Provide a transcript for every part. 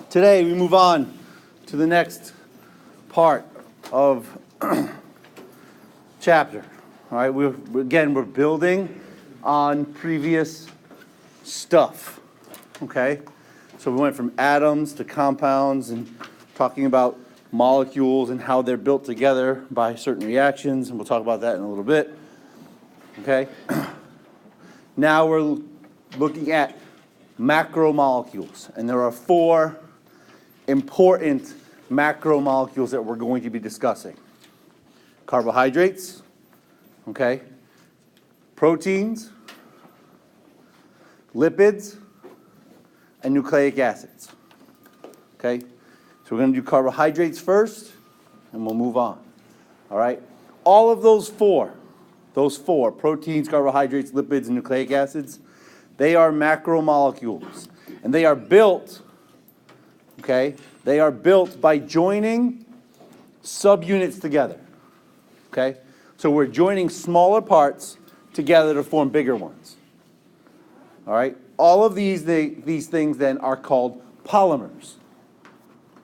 Today we move on to the next part of chapter. All right, we're building on previous stuff. Okay, so we went from atoms to compounds and talking about molecules and how they're built together by certain reactions, and we'll talk about that in a little bit. Okay, now we're looking at macromolecules, and there are four important macromolecules that we're going to be discussing. Carbohydrates, okay, proteins, lipids, and nucleic acids. Okay, so we're going to do carbohydrates first, and we'll move on. All right, all of those four, proteins, carbohydrates, lipids, and nucleic acids, they are macromolecules, and they are built, okay, they are built by joining subunits together. Okay, so we're joining smaller parts together to form bigger ones. All right, all of these things then are called polymers.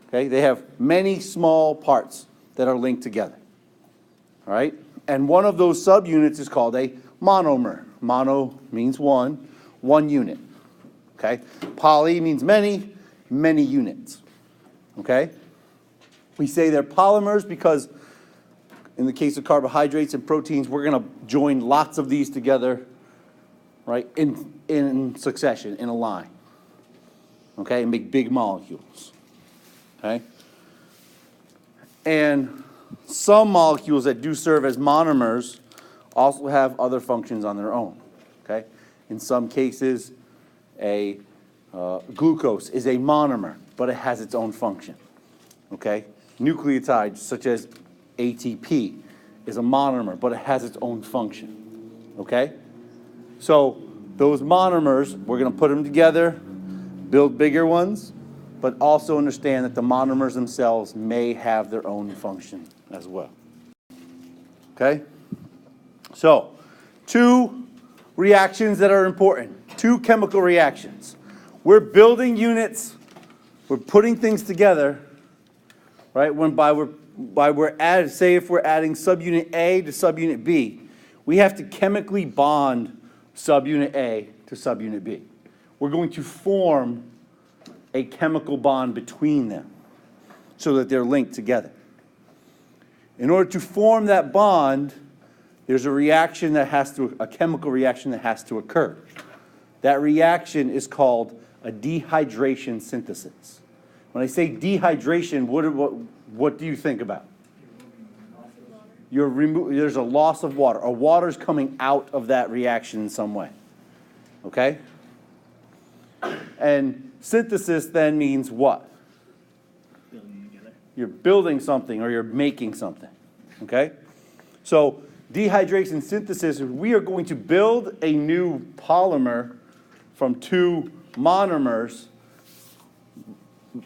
Okay, they have many small parts that are linked together. All right, and one of those subunits is called a monomer. Mono means one unit. Okay, poly means many units. Okay, we say they're polymers because in the case of carbohydrates and proteins, we're going to join lots of these together, right, in succession, in a line. Okay, and make big molecules. Okay, and some molecules that do serve as monomers also have other functions on their own. Okay, in some cases, a glucose is a monomer, but it has its own function. Okay, nucleotides such as ATP is a monomer, but it has its own function. Okay, so those monomers, we're going to put them together, build bigger ones, but also understand that the monomers themselves may have their own function as well. Okay, so two reactions that are important, two chemical reactions. We're building units, we're putting things together, right? Say if we're adding subunit A to subunit B, we have to chemically bond subunit A to subunit B. We're going to form a chemical bond between them so that they're linked together. In order to form that bond, there's a chemical reaction that has to occur. That reaction is called a dehydration synthesis. When I say dehydration, what do you think about? There's a loss of water. Water's coming out of that reaction in some way. Okay? And synthesis then means what? Building together. You're building something or you're making something. Okay? So dehydration synthesis, we are going to build a new polymer from two monomers,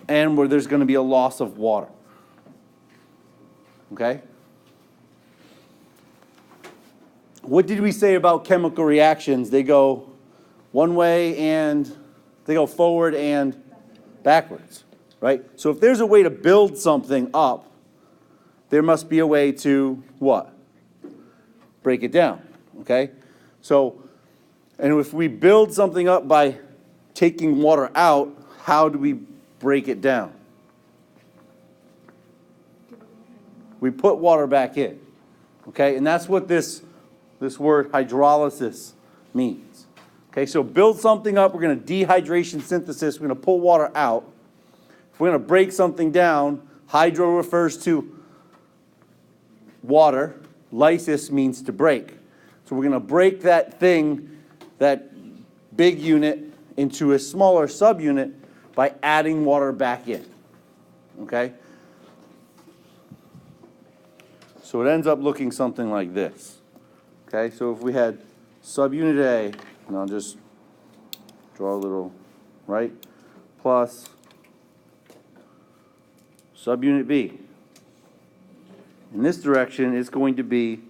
and where there's going to be a loss of water. Okay? What did we say about chemical reactions? They go one way and they go forward and backwards, right? So if there's a way to build something up, there must be a way to what? Break it down, okay? So, and if we build something up by taking water out, how do we break it down? We put water back in, okay? And that's what this word hydrolysis means. Okay, so build something up, we're going to dehydration synthesis, we're going to pull water out. If we're going to break something down, hydro refers to water, lysis means to break. So we're going to break that thing, that big unit, into a smaller subunit by adding water back in. Okay? So it ends up looking something like this. Okay, so if we had subunit A, and I'll just draw a little, right, plus subunit B. In this direction, it's going to be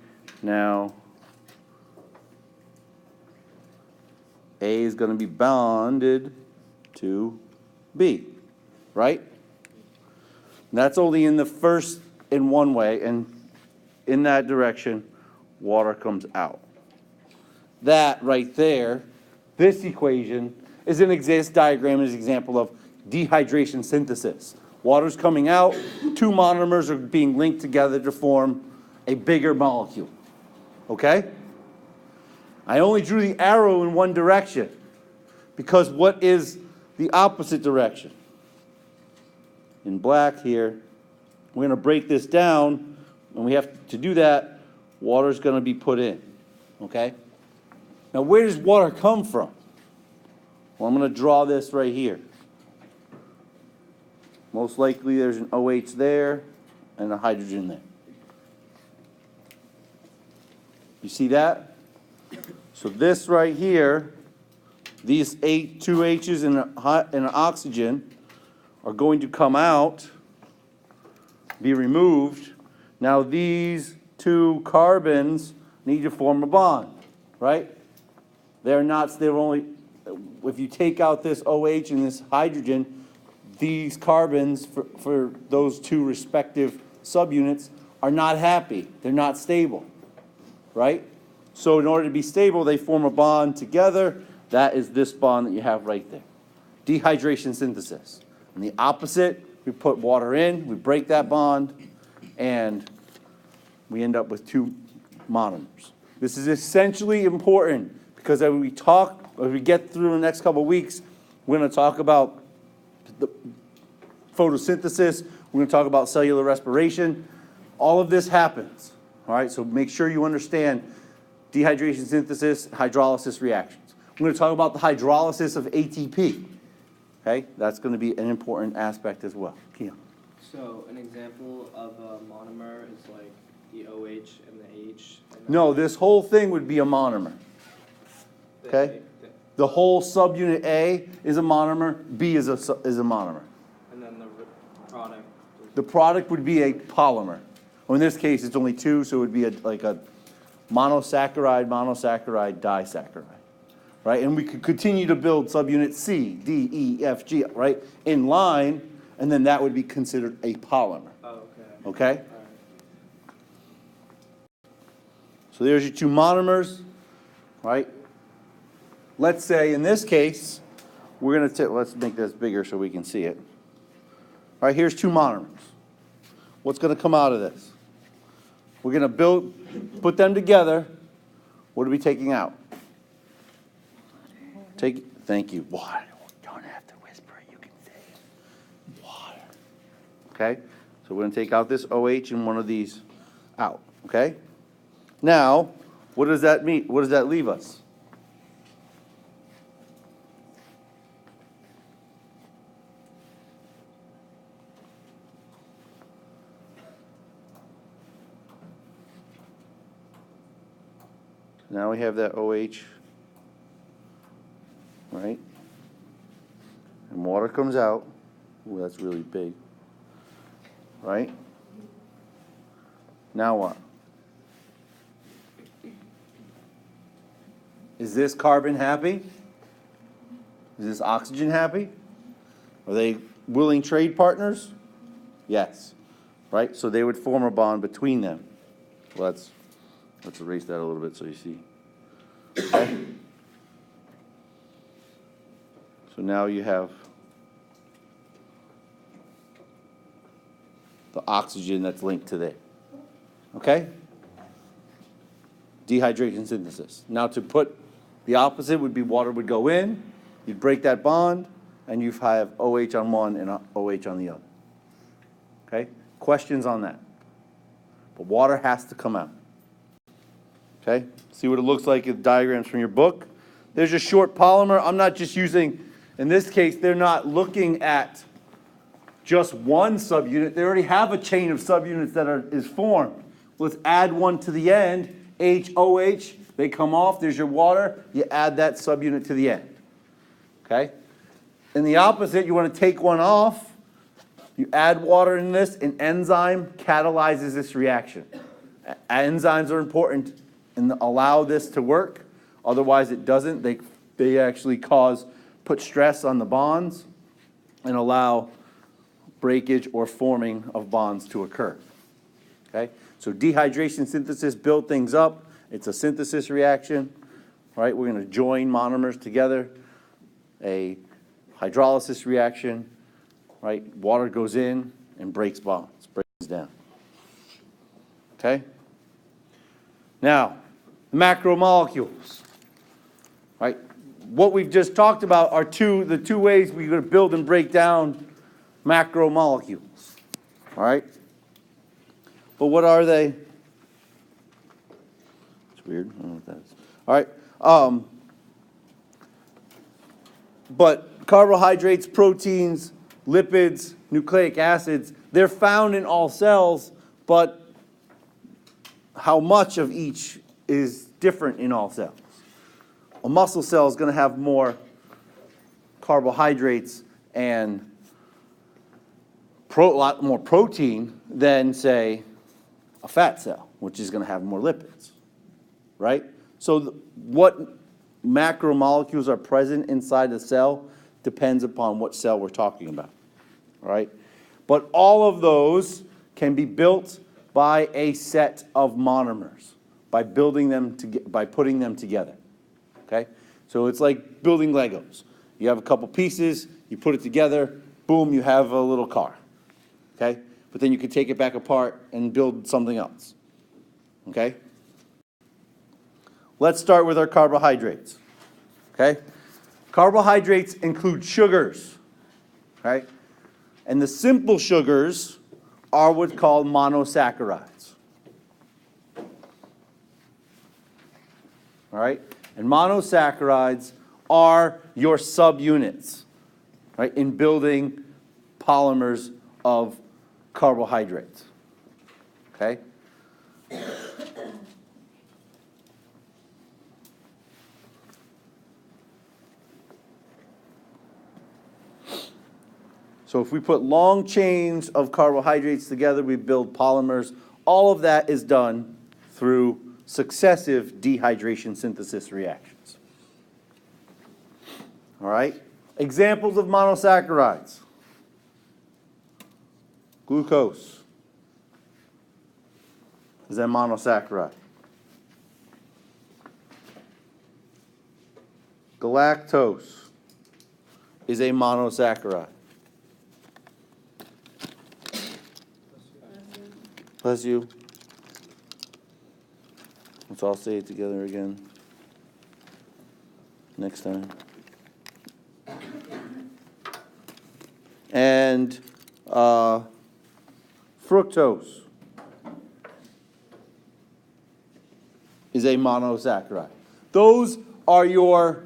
now A is going to be bonded to B, right? And that's only in the first in one way, and in that direction, water comes out. That right there, this equation is an diagram, is an example of dehydration synthesis. Water's coming out, two monomers are being linked together to form a bigger molecule, okay? I only drew the arrow in one direction because what is the opposite direction? In black here, we're going to break this down, and we have to do that, water's going to be put in, okay? Now, where does water come from? Well, I'm going to draw this right here. Most likely there's an OH there and a hydrogen there. You see that? So this right here, these two H's and an oxygen are going to come out, be removed. Now these two carbons need to form a bond, right? They're only, if you take out this OH and this hydrogen, these carbons for those two respective subunits are not happy. They're not stable, right? So in order to be stable, they form a bond together. That is this bond that you have right there. Dehydration synthesis. And the opposite, we put water in, we break that bond, and we end up with two monomers. This is essentially important because as we get through the next couple of weeks, we're going to talk about the photosynthesis, we're going to talk about cellular respiration. All of this happens, all right? So make sure you understand dehydration synthesis, hydrolysis reactions. We're going to talk about the hydrolysis of ATP, okay? That's going to be an important aspect as well. Keon. So an example of a monomer is like the OH and the H? And No, this whole thing would be a monomer, okay? The whole subunit A is a monomer, B is a monomer. And then the product? The product would be a polymer. Well, in this case, it's only two, so it would be like a monosaccharide, disaccharide, right? And we could continue to build subunit C, D, E, F, G, right, in line, and then that would be considered a polymer. Oh, okay. Okay? All right. So there's your two monomers, right? Let's say in this case, we're going to let's make this bigger so we can see it. All right, here's two monomers. What's going to come out of this? We're going to put them together. What are we taking out? Thank you. Water. Don't have to whisper. You can say it. Water. Okay? So we're going to take out this OH and one of these out. Okay? Now, what does that mean? What does that leave us? Now we have that OH, right? And water comes out. Ooh, that's really big, right? Now what? Is this carbon happy? Is this oxygen happy? Are they willing trade partners? Yes, right? So they would form a bond between them. Well, let's erase that a little bit so you see. Okay. So now you have the oxygen that's linked to there. Okay? Dehydration synthesis. Now to put the opposite would be water would go in, you'd break that bond, and you have OH on one and OH on the other. Okay? Questions on that? But water has to come out. Okay? See what it looks like in diagrams from your book. There's a short polymer. I'm not just using, in this case, they're not looking at just one subunit. They already have a chain of subunits that is formed. Let's add one to the end. HOH, they come off. There's your water. You add that subunit to the end. Okay? In the opposite, you want to take one off. You add water in this. An enzyme catalyzes this reaction. Enzymes are important and allow this to work. Otherwise, it doesn't. They actually put stress on the bonds and allow breakage or forming of bonds to occur. Okay? So dehydration synthesis build things up. It's a synthesis reaction, right? We're going to join monomers together. A hydrolysis reaction, right? Water goes in and breaks bonds, breaks down. Okay? Now, macromolecules, right? What we've just talked about are the two ways we're going to build and break down macromolecules, all right? But what are they? It's weird. I don't know what that is. All right. But carbohydrates, proteins, lipids, nucleic acids, they're found in all cells, but how much of each is different in all cells. A muscle cell is going to have more carbohydrates and a lot more protein than, say, a fat cell, which is going to have more lipids, right? So what macromolecules are present inside the cell depends upon what cell we're talking about, all right? But all of those can be built by a set of monomers, by building them by putting them together. Okay? So it's like building Legos. You have a couple pieces, you put it together, boom, you have a little car. Okay? But then you can take it back apart and build something else. Okay? Let's start with our carbohydrates. Okay? Carbohydrates include sugars. Right? And the simple sugars are what's called monosaccharides. All right? And monosaccharides are your subunits, right, in building polymers of carbohydrates. Okay? So if we put long chains of carbohydrates together, we build polymers. All of that is done through successive dehydration synthesis reactions. All right? Examples of monosaccharides. Glucose is a monosaccharide. Galactose is a monosaccharide. Bless you. Let's all say it together again next time. And fructose is a monosaccharide. Those are your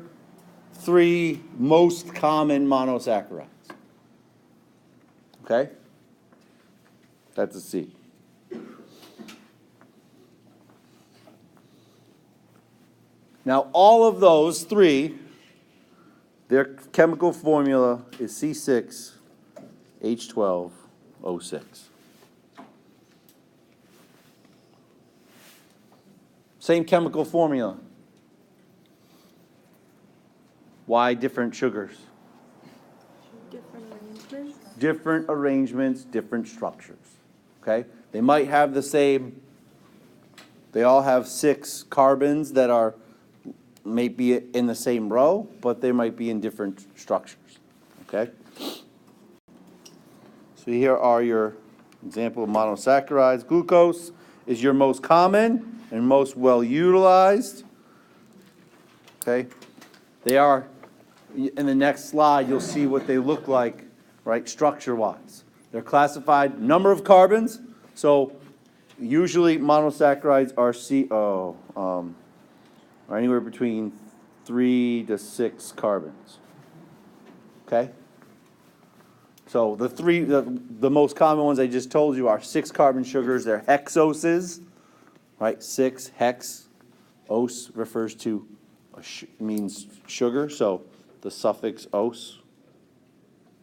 three most common monosaccharides. Okay? That's a C. Now, all of those three, their chemical formula is C6H12O6. Same chemical formula. Why different sugars? Different arrangements. Different arrangements, different structures. Okay? They might have the same, they all have 6 carbons that are maybe in the same row, but they might be in different structures. Okay? So here are your example of monosaccharides. Glucose is your most common and most well utilized. Okay? They are, in the next slide, you'll see what they look like, right, structure-wise. They're classified number of carbons. So usually monosaccharides are are anywhere between 3 to 6 carbons. Okay? So the most common ones I just told you are 6 carbon sugars. They're hexoses, right? 6 hex. Os refers to means sugar, so the suffix os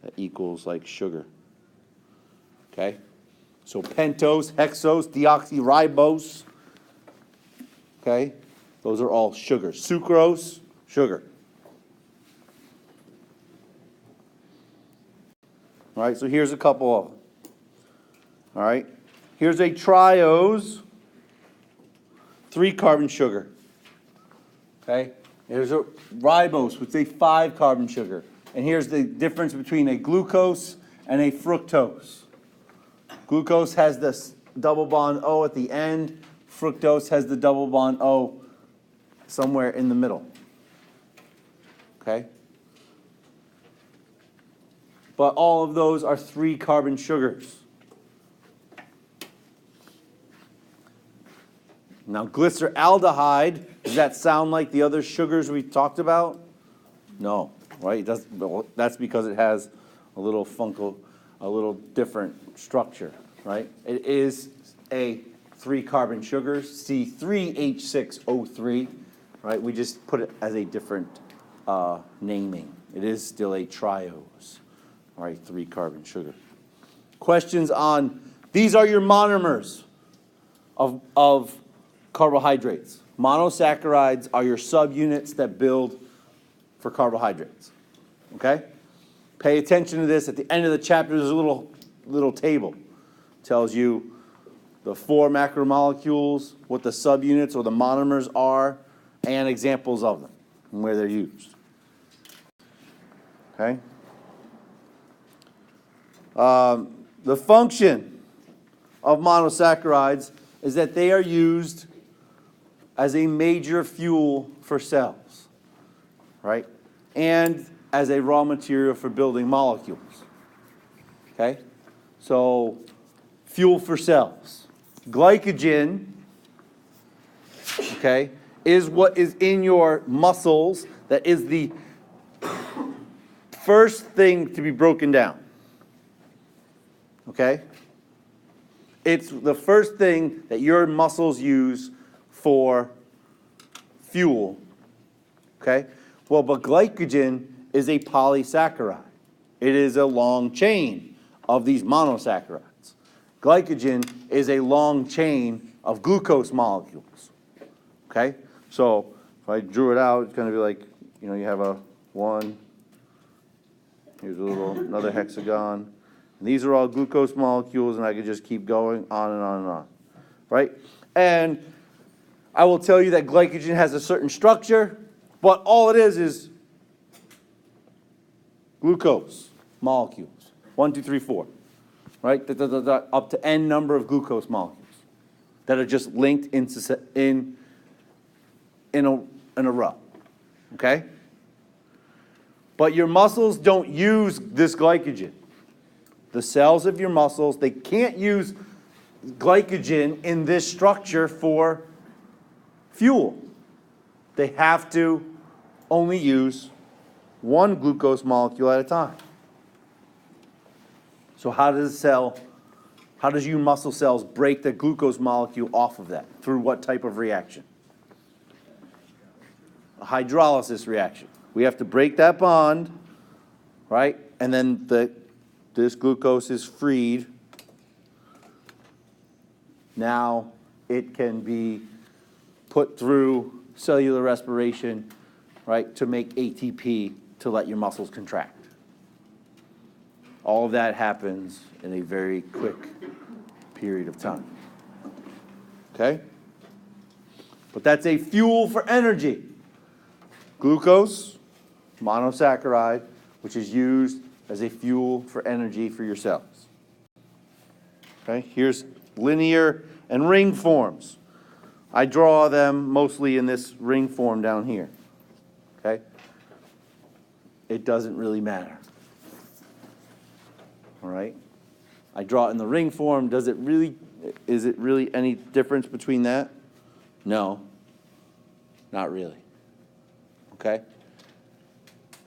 that equals like sugar. Okay? So pentose, hexose, deoxyribose. Okay? Those are all sugars. Sucrose, sugar. All right, so here's a couple of them. All right, here's a triose 3-carbon sugar. Okay, here's a ribose, which is a 5-carbon sugar. And here's the difference between a glucose and a fructose. Glucose has this double bond O at the end. Fructose has the double bond O somewhere in the middle. Okay? But all of those are 3-carbon sugars. Now, glyceraldehyde, does that sound like the other sugars we talked about? No, right? It does, well, that's because it has a little different structure, right? It is a 3-carbon sugar, C3H6O3, right? We just put it as a different naming. It is still a triose, right? 3-carbon sugar. Questions on, these are your monomers of carbohydrates. Monosaccharides are your subunits that build for carbohydrates. Okay? Pay attention to this. At the end of the chapter, there's a little table. Tells you the 4 macromolecules, what the subunits or the monomers are, and examples of them and where they're used. Okay? The function of monosaccharides is that they are used as a major fuel for cells, right? And as a raw material for building molecules. Okay? So, fuel for cells. Glycogen, okay, is what is in your muscles that is the first thing to be broken down. Okay? It's the first thing that your muscles use for fuel. Okay? Well, but glycogen is a polysaccharide. It is a long chain of these monosaccharides. Glycogen is a long chain of glucose molecules. Okay? So if I drew it out, it's going to be like, you have a 1, here's another hexagon. And these are all glucose molecules, and I could just keep going on and on and on. Right? And I will tell you that glycogen has a certain structure, but all it is glucose molecules. 1, 2, 3, 4. Right? Up to n number of glucose molecules that are just linked in a row. Okay? But your muscles don't use this glycogen. The cells of your muscles, they can't use glycogen in this structure for fuel. They have to only use one glucose molecule at a time. So how does your muscle cells break the glucose molecule off of that? Through what type of reaction? A hydrolysis reaction. We have to break that bond, right? And then this glucose is freed. Now it can be put through cellular respiration, right, to make ATP to let your muscles contract. All of that happens in a very quick period of time. Okay? But that's a fuel for energy. Glucose, monosaccharide, which is used as a fuel for energy for your cells. Okay? Here's linear and ring forms. I draw them mostly in this ring form down here. Okay? It doesn't really matter. All right? I draw it in the ring form. Is it really any difference between that? No. Not really. Okay?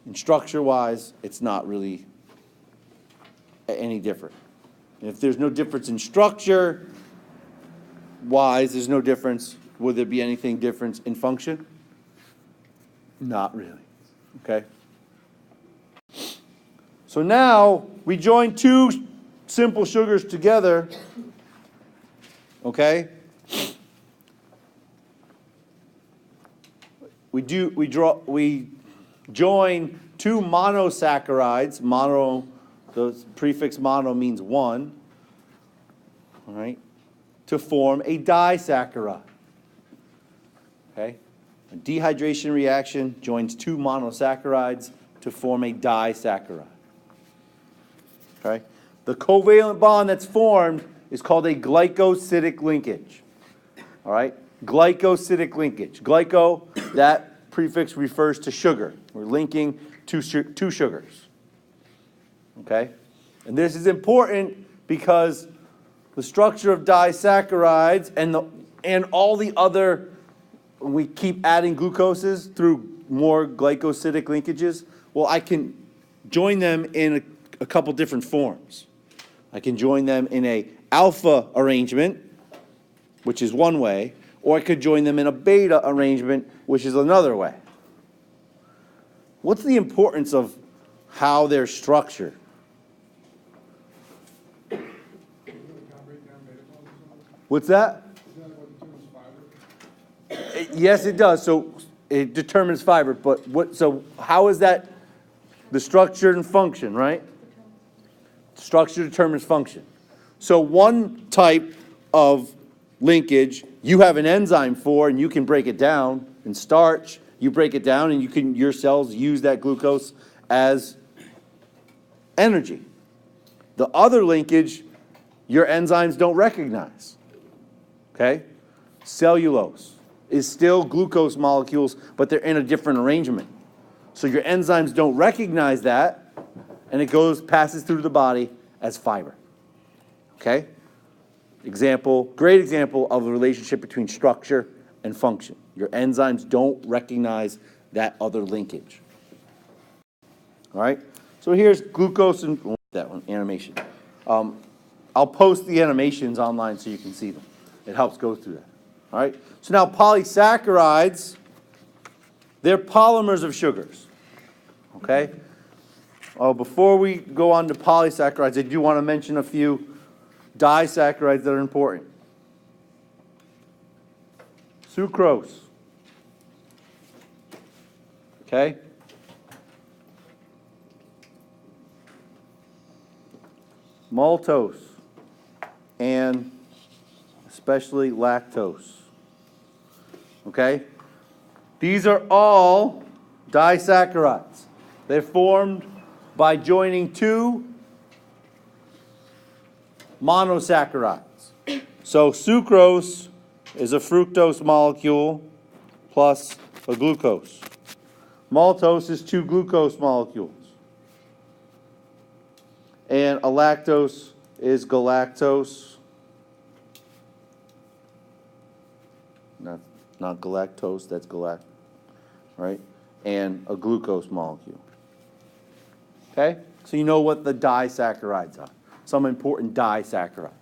And structure-wise, it's not really any different. And if there's no difference in structure-wise, there's no difference. Would there be anything different in function? Not really. Okay? So now we join 2 simple sugars together. Okay? We join 2 monosaccharides, the prefix mono means one, all right, to form a disaccharide. Okay? A dehydration reaction joins two monosaccharides to form a disaccharide. Okay? The covalent bond that's formed is called a glycosidic linkage. All right? Glycosidic linkage. Glyco, that prefix refers to sugar. We're linking two sugars. Okay? And this is important because the structure of disaccharides and all the other, we keep adding glucoses through more glycosidic linkages. Well, I can join them in a couple different forms. I can join them in a alpha arrangement, which is one way, or I could join them in a beta arrangement, which is another way. What's the importance of how they're structured? What's that? Yes, it does. So it determines fiber, but so how is that the structure and function, right? Structure determines function. So one type of linkage you have an enzyme for, and you can break it down. In starch, you break it down, and your cells use that glucose as energy. The other linkage, your enzymes don't recognize. Okay? Cellulose is still glucose molecules, but they're in a different arrangement. So your enzymes don't recognize that, and it passes through the body as fiber. Okay? Great example of the relationship between structure and function. Your enzymes don't recognize that other linkage. All right? So here's glucose and that one, animation. I'll post the animations online so you can see them. It helps go through that. All right? So now polysaccharides, they're polymers of sugars. Okay? Before we go on to polysaccharides, I do want to mention a few disaccharides that are important. Sucrose. Okay? Maltose. And especially lactose. Okay? These are all disaccharides. They're formed by joining two monosaccharides. So sucrose is a fructose molecule plus a glucose. Maltose is two glucose molecules. And a lactose is galactose. Not galactose, that's right? And a glucose molecule. Okay? So you know what the disaccharides are. Some important disaccharides.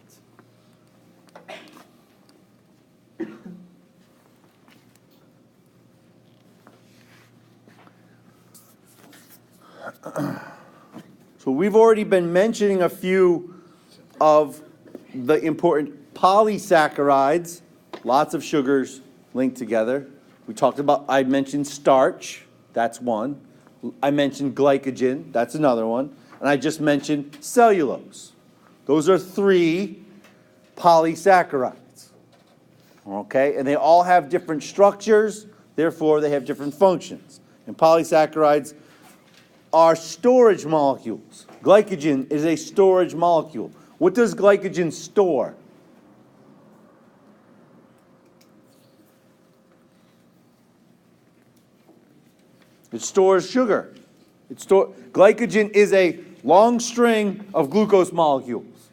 So we've already been mentioning a few of the important polysaccharides, lots of sugars linked together. I mentioned starch, that's one. I mentioned glycogen, that's another one. And I just mentioned cellulose. Those are three polysaccharides. Okay, and they all have different structures, therefore they have different functions. And polysaccharides are storage molecules. Glycogen is a storage molecule. What does glycogen store? It stores sugar. Glycogen is a long string of glucose molecules.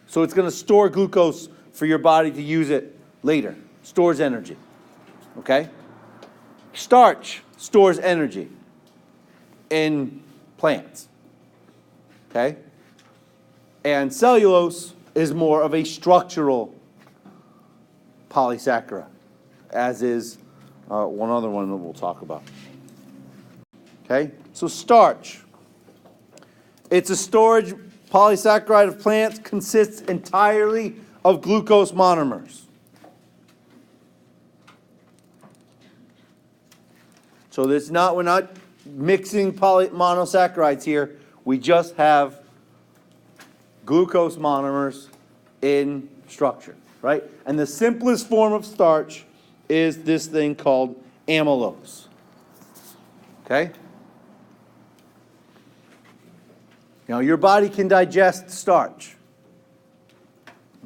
So it's going to store glucose for your body to use it later. Stores energy. Okay? Starch stores energy in plants. Okay? And cellulose is more of a structural polysaccharide, as is one other one that we'll talk about. Okay? So starch. It's a storage polysaccharide of plants, consists entirely of glucose monomers. So we're not mixing monosaccharides here. We just have glucose monomers in structure, right? And the simplest form of starch is this thing called amylose. Okay? Now, your body can digest starch.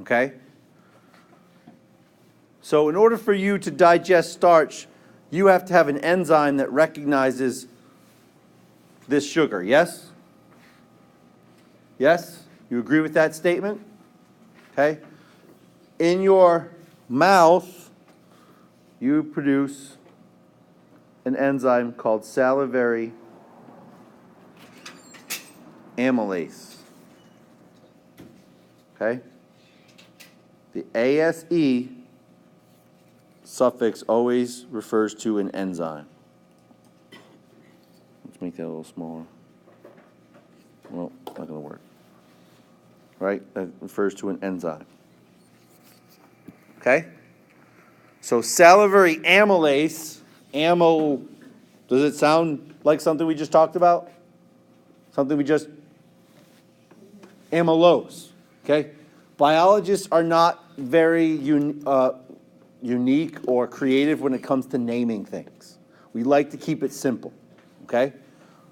Okay? So, in order for you to digest starch, you have to have an enzyme that recognizes this sugar, yes? Yes? You agree with that statement? Okay? In your mouth, you produce an enzyme called salivary amylase. Okay? The ASE suffix always refers to an enzyme. Let's make that a little smaller. Well, not going to work. Right? That refers to an enzyme. Okay? So salivary amylase, does it sound like something we just talked about? Something we just, amylose, okay? Biologists are not very unique or creative when it comes to naming things. We like to keep it simple, okay?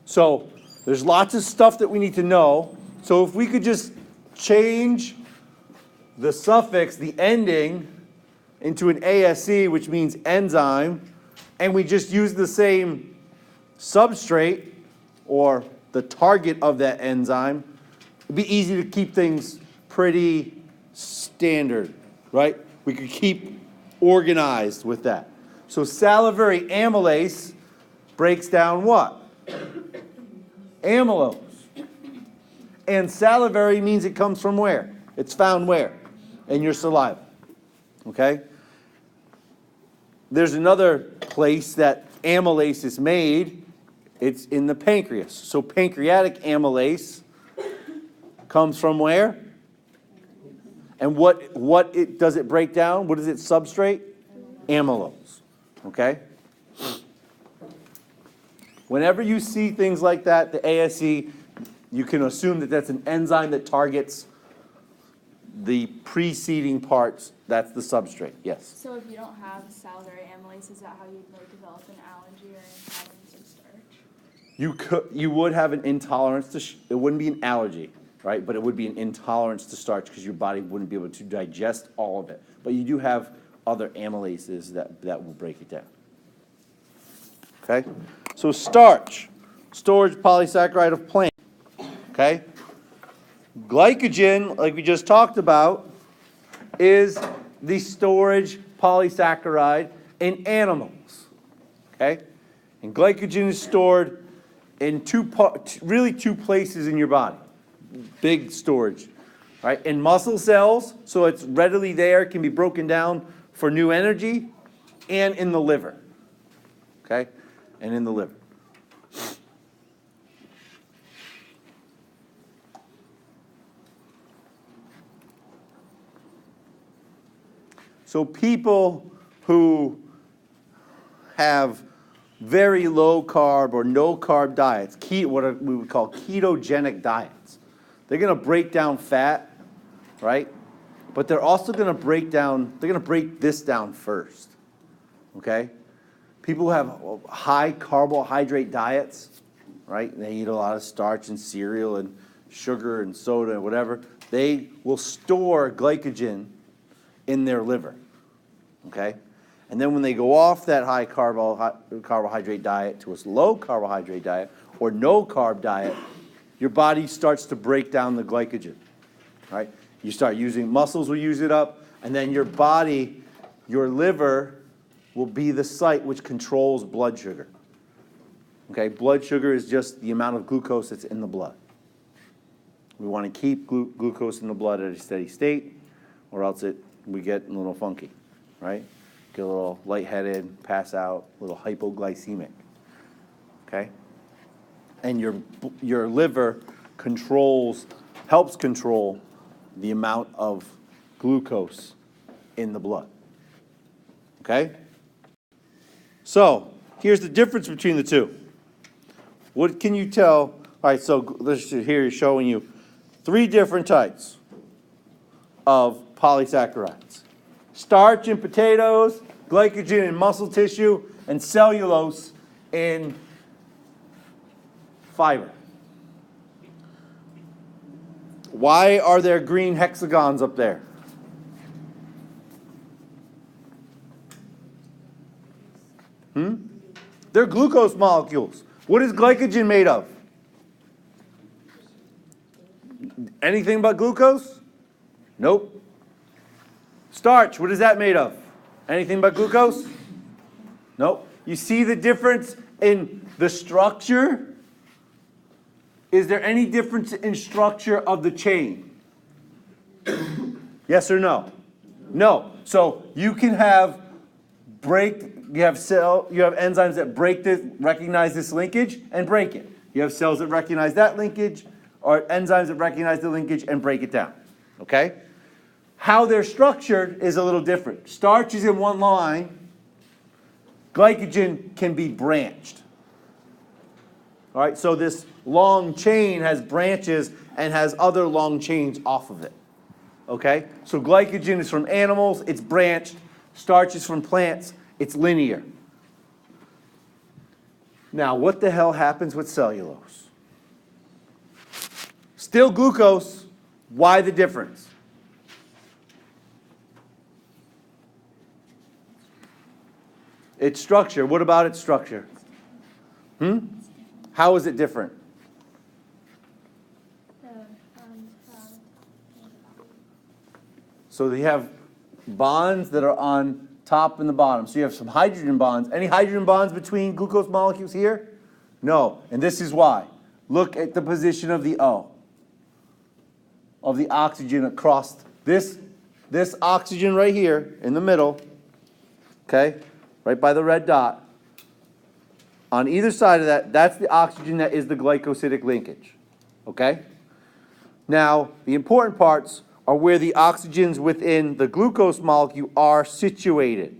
So there's lots of stuff that we need to know. So if we could just change the suffix, the ending, into an ASE, which means enzyme, and we just use the same substrate or the target of that enzyme, it'd be easy to keep things pretty standard, right? We could keep organized with that. So salivary amylase breaks down what? Amylose. And salivary means it comes from where? It's found where? In your saliva. Okay? There's another place that amylase is made. It's in the pancreas. So pancreatic amylase comes from where? And what does it break down? What is its substrate? Amylose. Okay? Whenever you see things like that, the ASE, you can assume that that's an enzyme that targets the preceding parts. That's the substrate. Yes? So if you don't have salivary amylase, is that how you'd like develop an allergy or intolerance to starch? You would have an intolerance to, it wouldn't be an allergy, right? But it would be an intolerance to starch because your body wouldn't be able to digest all of it. But you do have other amylases that will break it down. Okay? So starch, storage polysaccharide of plant. Okay? Glycogen, like we just talked about, is the storage polysaccharide in animals. Okay? And glycogen is stored in two places in your body. Big storage. Right? In muscle cells, so it's readily there, can be broken down for new energy, and in the liver. Okay? And in the liver. So people who have very low carb or no carb diets, what we would call ketogenic diets, they're going to break down fat, right? But they're also going to break this down first, okay? People who have high carbohydrate diets, right? They eat a lot of starch and cereal and sugar and soda and whatever. They will store glycogen in their liver, okay? And then when they go off that high carbohydrate diet to a low carbohydrate diet or no carb diet, your body starts to break down the glycogen, right? You start using, muscles will use it up, and then your body, your liver will be the site which controls blood sugar. Okay, blood sugar is just the amount of glucose that's in the blood. We want to keep glucose in the blood at a steady state, or else we get a little funky, right? Get a little lightheaded, pass out, a little hypoglycemic. Okay? And your liver helps control the amount of glucose in the blood. Okay? So, here's the difference between the two. What can you tell? All right, so here is showing you three different types of polysaccharides. Starch in potatoes, glycogen in muscle tissue, and cellulose in fiber. Why are there green hexagons up there? They're glucose molecules. What is glycogen made of? Anything but glucose? Nope. Starch, what is that made of? Anything but glucose? Nope. You see the difference in the structure? Is there any difference in structure of the chain? Yes or no? No. So you can have you have enzymes that recognize this linkage and break it. You have cells that recognize that linkage, or enzymes that recognize the linkage and break it down. Okay? How they're structured is a little different. Starch is in one line. Glycogen can be branched. All right, so this long chain has branches and has other long chains off of it. Okay? So glycogen is from animals, it's branched. Starch is from plants, it's linear. Now, what the hell happens with cellulose? Still glucose. Why the difference? Its structure. What about its structure? How is it different? So they have bonds that are on top and the bottom. So you have some hydrogen bonds. Any hydrogen bonds between glucose molecules here? No. And this is why. Look at the position of the O, of the oxygen across this oxygen right here in the middle, okay, right by the red dot. On either side of that, that's the oxygen that is the glycosidic linkage, okay? Now, the important parts are where the oxygens within the glucose molecule are situated,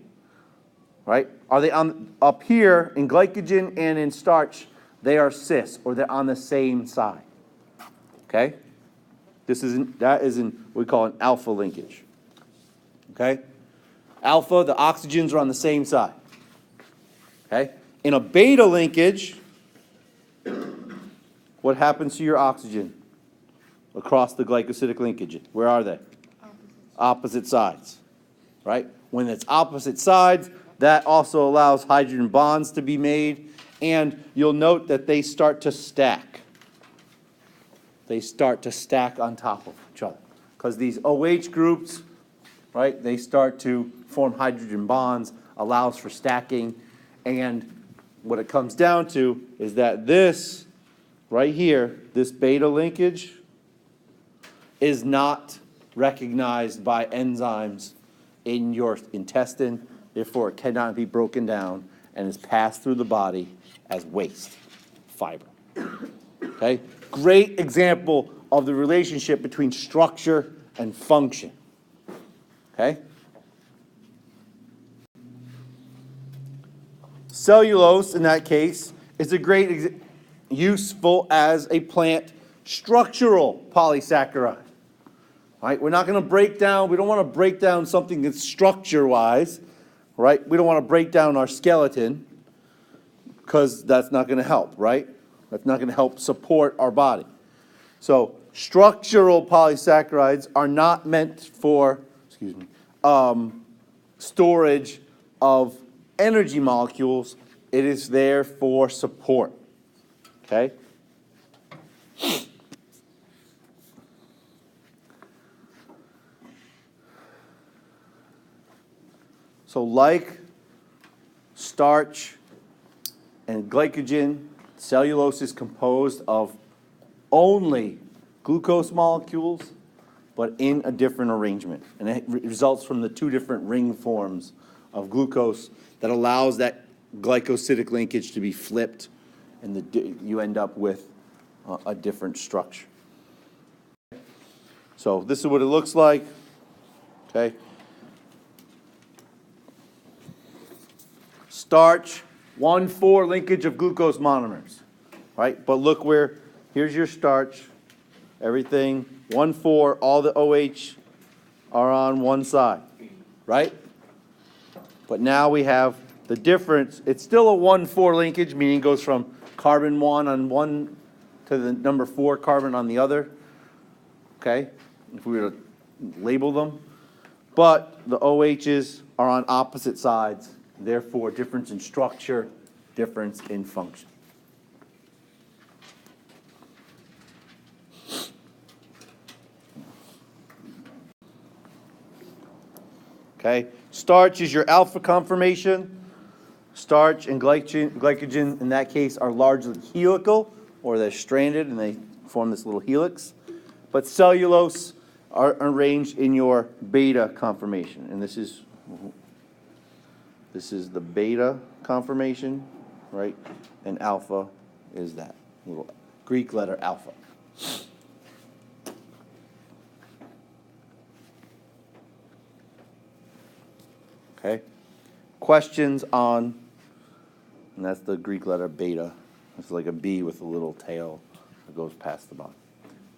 right? Are they up here in glycogen and in starch? They are cis, or they're on the same side, okay? That is in what we call an alpha linkage, okay? Alpha, the oxygens are on the same side, okay? In a beta linkage, what happens to your oxygen across the glycosidic linkage? Where are they? Opposite sides, right? When it's opposite sides, that also allows hydrogen bonds to be made, and you'll note that they start to stack. They start to stack on top of each other because these OH groups, right, they start to form hydrogen bonds, allows for stacking, and what it comes down to is that this right here, this beta linkage, is not recognized by enzymes in your intestine. Therefore, it cannot be broken down and is passed through the body as waste fiber. Okay? Great example of the relationship between structure and function. Okay? Cellulose, in that case, is a great useful as a plant structural polysaccharide. Right? We're not going to break down, we don't want to break down something that's structure-wise, right? We don't want to break down our skeleton because that's not going to help, right? That's not going to help support our body. So structural polysaccharides are not meant for, storage of energy molecules. It is there for support. Okay? So like starch and glycogen, cellulose is composed of only glucose molecules, but in a different arrangement. And it results from the two different ring forms of glucose that allows that glycosidic linkage to be flipped, and you end up with a different structure. So this is what it looks like. Okay. Starch, 1,4 linkage of glucose monomers, right? But look where, here's your starch, everything 1,4, all the OH are on one side, right? But now we have the difference. It's still a 1,4 linkage, meaning it goes from carbon 1 on one to the number 4 carbon on the other, okay? If we were to label them. But the OHs are on opposite sides, therefore difference in structure, difference in function. Okay, starch is your alpha conformation. Starch and glycogen, in that case, are largely helical, or they're stranded and they form this little helix. But cellulose are arranged in your beta conformation, and this is the beta conformation, right? And alpha is that little Greek letter alpha. Okay, questions on, and that's the Greek letter beta. It's like a bee with a little tail that goes past the bottom.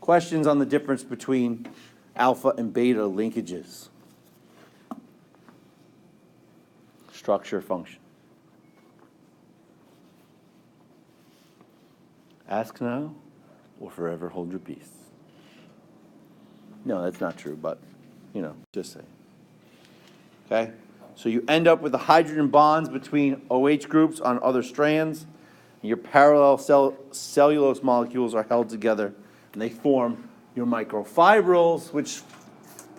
Questions on the difference between alpha and beta linkages? Structure, function. Ask now or forever hold your peace. No, that's not true, but, just say. Okay? So you end up with the hydrogen bonds between OH groups on other strands. And your parallel cellulose molecules are held together, and they form your microfibrils, which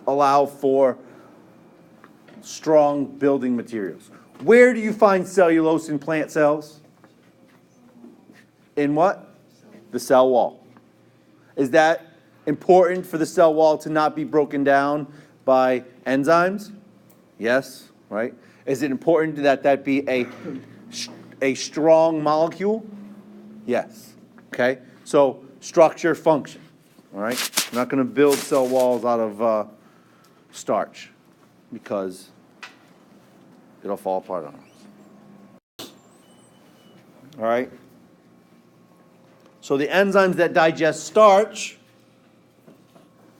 allow for strong building materials. Where do you find cellulose in plant cells? In what? The cell wall. Is that important for the cell wall to not be broken down by enzymes? Yes, right? Is it important that that be a strong molecule? Yes. Okay? So structure, function. All right? We're not going to build cell walls out of starch because it'll fall apart on us. All right? So the enzymes that digest starch,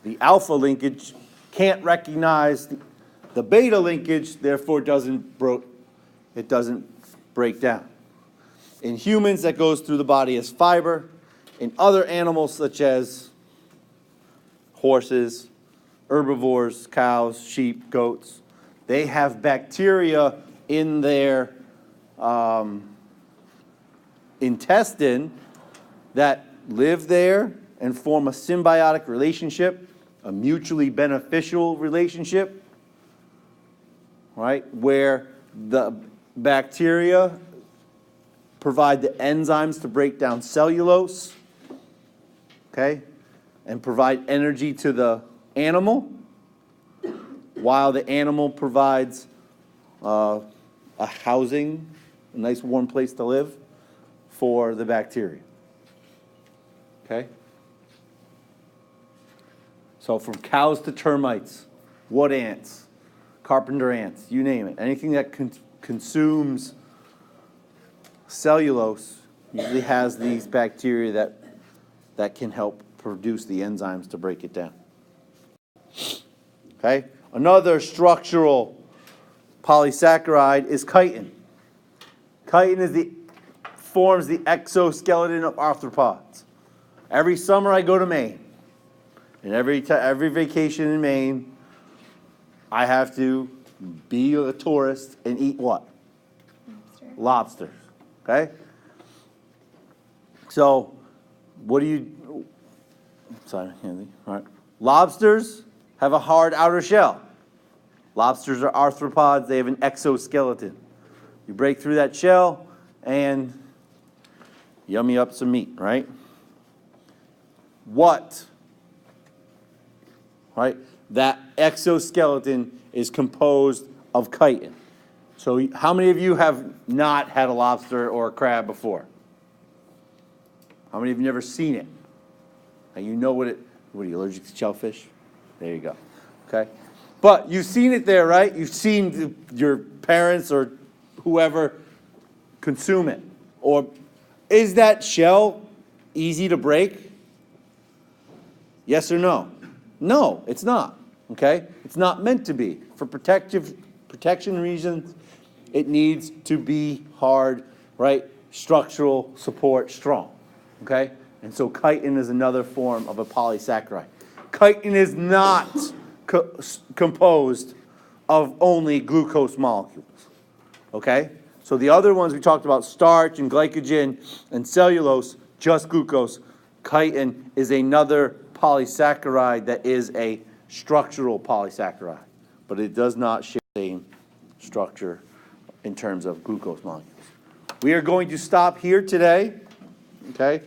the alpha linkage, can't recognize the beta linkage, therefore it doesn't break down. In humans, that goes through the body as fiber. In other animals, such as horses, herbivores, cows, sheep, goats, they have bacteria in their intestine that live there and form a symbiotic relationship, a mutually beneficial relationship, right, where the bacteria provide the enzymes to break down cellulose, okay, and provide energy to the animal, while the animal provides a housing, a nice warm place to live for the bacteria. Okay? So from cows to termites, wood ants, carpenter ants, you name it. Anything that consumes cellulose usually has these bacteria that can help produce the enzymes to break it down. Okay? Another structural polysaccharide is chitin. Chitin forms the exoskeleton of arthropods. Every summer I go to Maine, and every vacation in Maine, I have to be a tourist and eat what? Lobsters. Okay? So, sorry, Andy. All right. Lobsters have a hard outer shell. Lobsters are arthropods. They have an exoskeleton. You break through that shell and yummy up some meat, right? What? Right? That exoskeleton is composed of chitin. So how many of you have not had a lobster or a crab before? How many of you have never seen it? And you know what are you allergic to shellfish? There you go. Okay? But you've seen it there, right? You've seen your parents or whoever consume it. Or is that shell easy to break? Yes or no? No, it's not, okay? It's not meant to be. For protection reasons, it needs to be hard, right? Structural support strong, okay? And so chitin is another form of a polysaccharide. Chitin is not composed of only glucose molecules, okay? So the other ones we talked about, starch and glycogen and cellulose, just glucose. Chitin is another polysaccharide that is a structural polysaccharide, but it does not share the same structure in terms of glucose molecules. We are going to stop here today, okay?